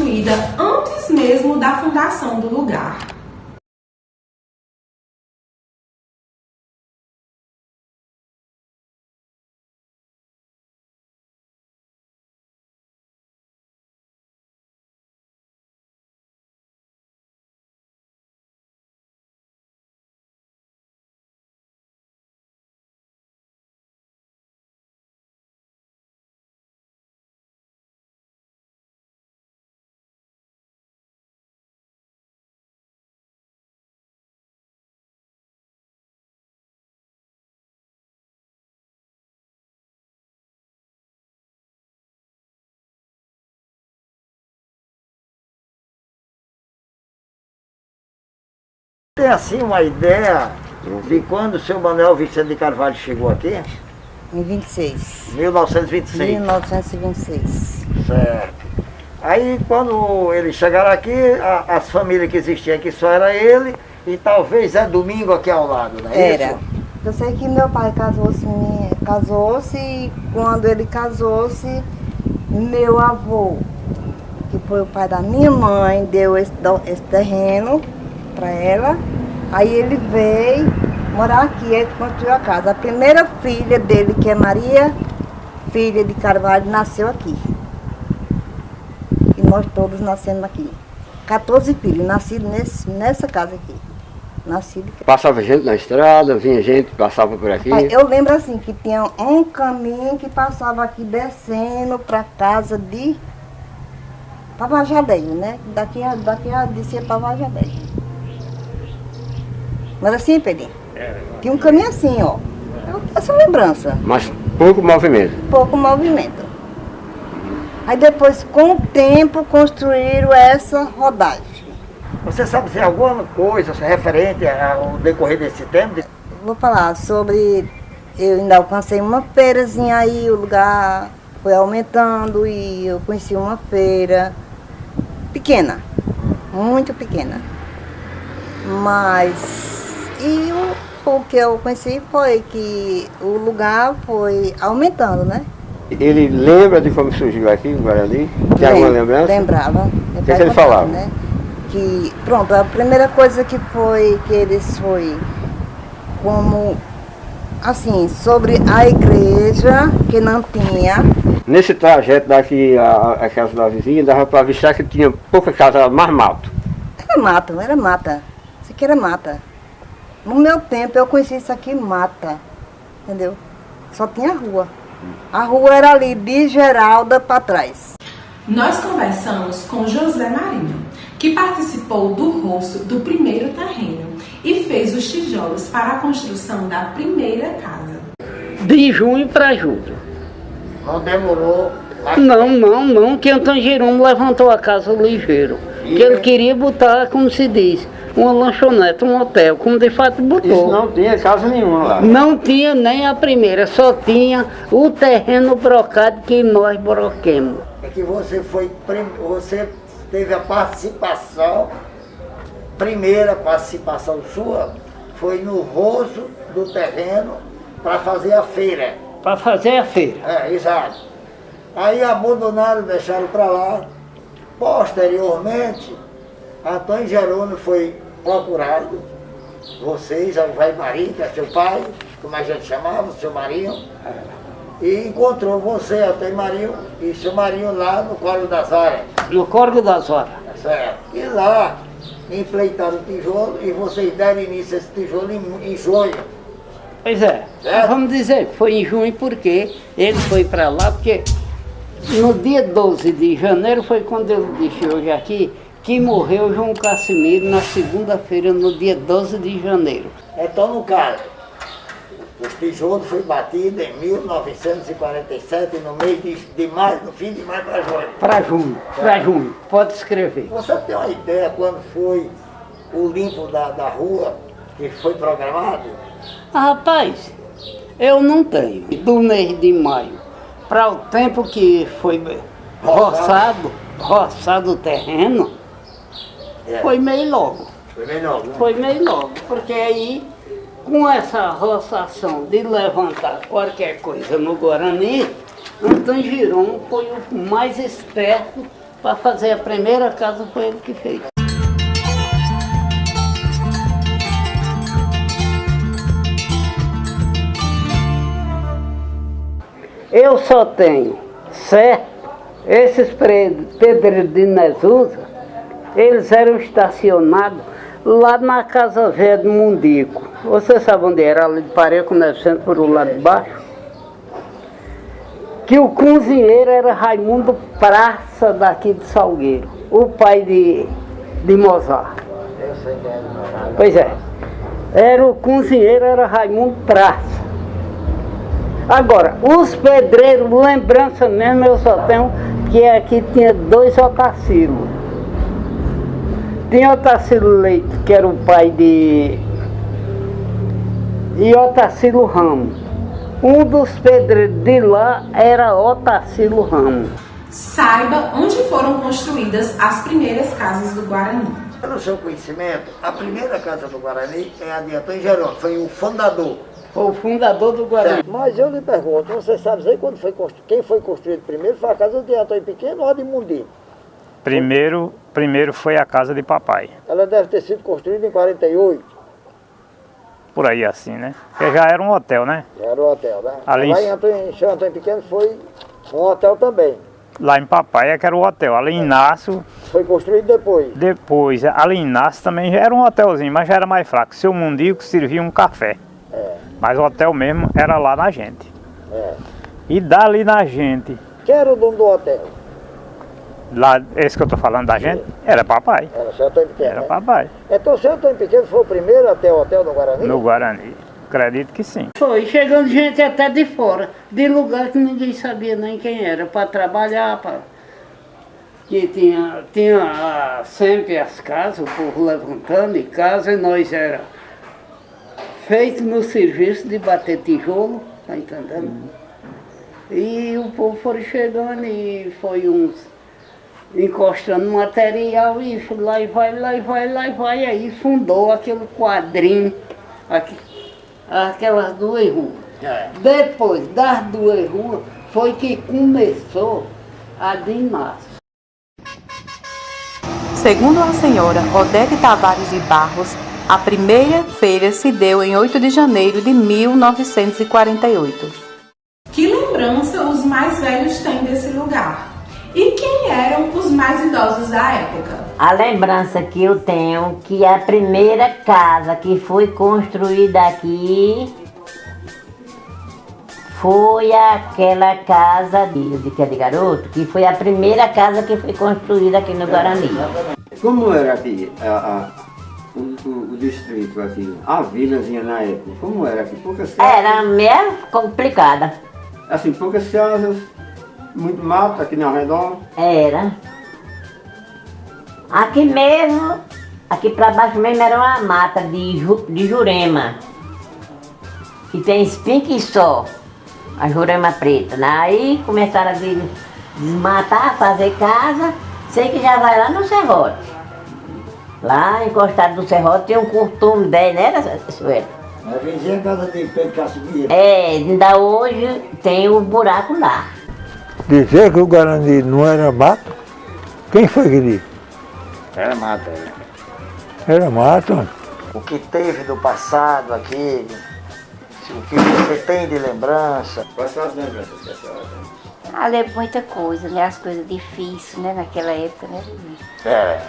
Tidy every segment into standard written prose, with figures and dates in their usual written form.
construída antes mesmo da fundação do lugar. Tem assim uma ideia de quando o seu Manuel Vicente de Carvalho chegou aqui? Em 26. 1926. 1926. Certo. Aí quando eles chegaram aqui, as famílias que existiam aqui só era ele e talvez Zé Domingo aqui ao lado, não é Era. isso? Eu sei que meu pai casou-se e quando ele casou-se, meu avô, que foi o pai da minha mãe, deu esse terreno para ela. Aí ele veio morar aqui, ele construiu a casa. A primeira filha dele, que é Maria, filha de Carvalho, nasceu aqui. E nós todos nascemos aqui. 14 filhos, nascidos nessa casa aqui. Nascido aqui. Passava gente na estrada, vinha gente, passava por aqui. Eu lembro assim, que tinha um caminho que passava aqui descendo para casa de Pavajadeiro, né? Daqui a descer para Pavajadeiro. Mas assim, Pedrinho? Tinha um caminho assim, ó. Eu tenho essa lembrança. Mas pouco movimento. Pouco movimento. Aí depois, com o tempo, construíram essa rodagem. Você sabe se alguma coisa referente ao decorrer desse tempo? Vou falar sobre... Eu ainda alcancei uma feirazinha aí, o lugar foi aumentando e eu conheci uma feira pequena, muito pequena. Mas... E o que eu conheci foi que o lugar foi aumentando, né? Ele lembra de como surgiu aqui em Guarani? Tem alguma lembrança? Lembrava. O que ele falava? Né? Que, pronto, a primeira coisa que eles foi como, assim, sobre a igreja, que não tinha. Nesse trajeto daqui a casa da vizinha, dava para avistar que tinha pouca casa, mais mato. Era mata. Isso aqui era mata. No meu tempo eu conheci isso aqui mata, entendeu? Só tinha rua. A rua era ali de Geralda para trás. Nós conversamos com José Marinho, que participou do roço do primeiro terreno e fez os tijolos para a construção da primeira casa. De junho para julho. Não demorou? Não, que Antônio Jerônimo levantou a casa ligeiro. Que ele queria botar, como se diz, uma lanchonete, um hotel, como de fato botou. Isso não tinha casa nenhuma lá. Não tinha nem a primeira, só tinha o terreno brocado que nós broquemos. É que você teve a participação, primeira participação sua, foi no roço do terreno para fazer a feira. Para fazer a feira. É, exato. Aí abandonaram, deixaram para lá. Posteriormente, Antônio Jerônimo foi procurado, vocês, o velho Marinho, que é seu pai, como a gente chamava, o seu Marinho, e encontrou você, Antônio Marinho, e seu Marinho lá no Córrego das Horas. No Córrego das Horas. Certo. E lá empleitaram o tijolo e vocês deram início a esse tijolo em junho. Pois é, vamos dizer que foi em junho porque ele foi para lá, porque no dia 12 de janeiro foi quando eu disse hoje aqui que morreu João Casimiro na segunda-feira, no dia 12 de janeiro. Então, no caso, o tijolo foi batido em 1947, no mês de maio, no fim de maio para junho. Para junho, pode escrever. Você tem uma ideia quando foi o limpo da rua que foi programado? Rapaz, eu não tenho. Do mês de maio para o tempo que foi roçado o terreno, foi meio logo. Foi meio logo, né? Foi meio logo, porque aí, com essa roçação de levantar qualquer coisa no Guarani, Antônio Jerônimo foi o mais esperto Para fazer a primeira casa foi ele que fez. Eu só tenho, certo? Esses pedreiros de Nesusa, eles eram estacionados lá na Casa Velha do Mundico. Você sabe onde era? Ali de Pareco, descendo por o lado de baixo. Que o cozinheiro era Raimundo Praça, daqui de Salgueiro, o pai de Mozart. Eu sei quem é do Mozart. Pois é, o cozinheiro era Raimundo Praça. Agora, os pedreiros, lembrança mesmo, eu só tenho que aqui tinha 2 Otacilos. Tinha Otacílio Leite, que era o pai e Otacílio Ramos. Um dos pedreiros de lá era Otacílio Ramos. Saiba onde foram construídas as primeiras casas do Guarani. Pelo seu conhecimento, a primeira casa do Guarani é a de Antônio Jerônimo, foi o fundador. Foi o fundador do Guarani. Mas eu lhe pergunto, você sabe dizer quando foi quem foi construído primeiro? Foi a casa de Antônio Pequeno ou a de Mundico? Primeiro foi a casa de papai. Ela deve ter sido construída em 48. Por aí assim, né? Porque já era um hotel, né? Era o hotel, né? Ali Lá em São Antônio Pequeno foi um hotel também. Lá em Papai é que era o hotel. Ali em Inácio, Foi construído depois. depois, ali em Inácio também já era um hotelzinho, mas já era mais fraco. Seu Mundico servia um café. Mas o hotel mesmo era lá na gente. E dali na gente, Quem era o dono do hotel? lá, esse que eu tô falando da gente, era papai. Era o São Antônio Pequeno, Era né? papai, Então o São Antônio Pequeno foi o primeiro até o hotel do Guarani? no Guarani. Acredito que sim. Foi chegando gente até de fora, de lugar que ninguém sabia nem quem era, para trabalhar, que tinha sempre as casas, o povo levantando em casa, e nós era feito no serviço de bater tijolo, tá entendendo? E o povo foi chegando e foi uns encostando material e lá e vai, aí fundou aquele quadrinho, aquelas 2 ruas. Depois das 2 ruas foi que começou a de Inácio. Segundo a senhora Odete Tavares de Barros, a primeira feira se deu em 8 de janeiro de 1948. Que lembrança os mais velhos têm desse lugar? E quem eram os mais idosos da época? A lembrança que eu tenho que a primeira casa que foi construída aqui foi aquela casa de garoto, que foi a primeira casa que foi construída aqui no Guarani. Como era aqui o distrito aqui, a vilazinha na época? Como era aqui? Poucas casas, Era meio complicada. assim, poucas casas, muito mato aqui ao redor. Era. Aqui mesmo, aqui para baixo mesmo era uma mata de Jurema, que tem espinho só, a Jurema preta, né? Aí começaram a desmatar, fazer casa, sei que já vai lá no serrote. Lá encostado no serrote tem um curtume 10, né, Sueli? A vizinha casa de Pedro Casimiro. Ainda hoje tem um buraco lá. Dizer que o Guarani não era mato? Quem foi que disse? Era mata. Era mato. O que teve do passado aqui, o que você tem de lembrança. Quais são as lembranças que a senhora tem? Lembro muita coisa, né? As coisas difíceis, né? Naquela época, né?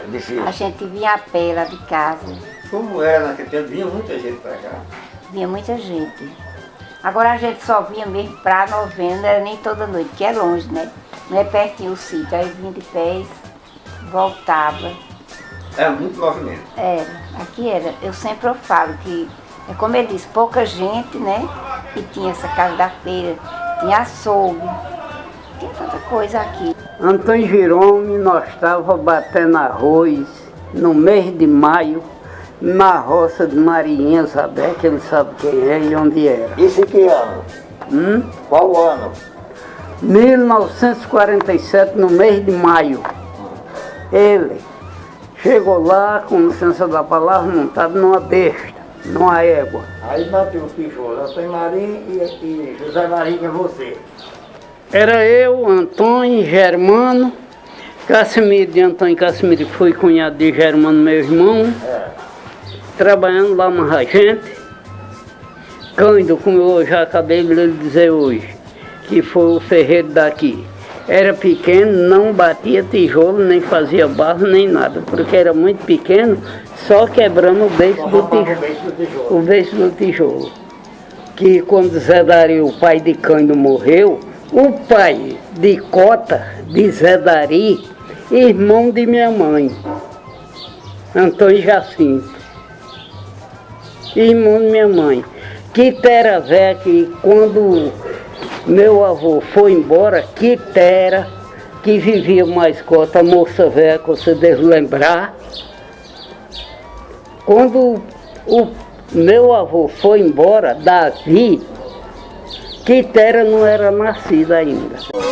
Difícil. A gente vinha a pé lá de casa, Como era naquele tempo? Vinha muita gente pra cá. vinha muita gente. Agora a gente só vinha mesmo pra novena, não era nem toda noite, que é longe, né? Não é pertinho o sítio, aí vinha de pé, voltava. Era muito movimento. Aqui era. Eu sempre falo que, é como ele disse, pouca gente, né? E tinha essa casa da feira, tinha açougue, tinha tanta coisa aqui. Antônio Jerônimo, nós estávamos batendo arroz no mês de maio, na roça de Marinha, sabe? Que ele sabe quem é e onde era. Isso em que ano? Qual ano? 1947, no mês de maio. Ele chegou lá, com licença da palavra, montado numa besta, numa égua. Aí bateu o tijolo, Antônio Marinho e José Marinho, é você. Era eu, Antônio, Germano, Casimiro de Antônio Casimiro, que foi cunhado de Germano, meu irmão, trabalhando lá na Ragente. Cândido, como eu já acabei de lhe dizer hoje, que foi o ferreiro daqui. Era pequeno, não batia tijolo, nem fazia barro, nem nada, porque era muito pequeno, só quebrando o beiço do tijolo. O beiço do tijolo. Que quando Zé Dari, o pai de Cândido, morreu, o pai de Cota, de Zé Dari, irmão de minha mãe, Antônio Jacinto, irmão de minha mãe, Quitera Zé, que quando meu avô foi embora, Quitera, que vivia mais Cota, moça velha, que você deve lembrar, quando o meu avô foi embora, Davi, Quitera não era nascida ainda.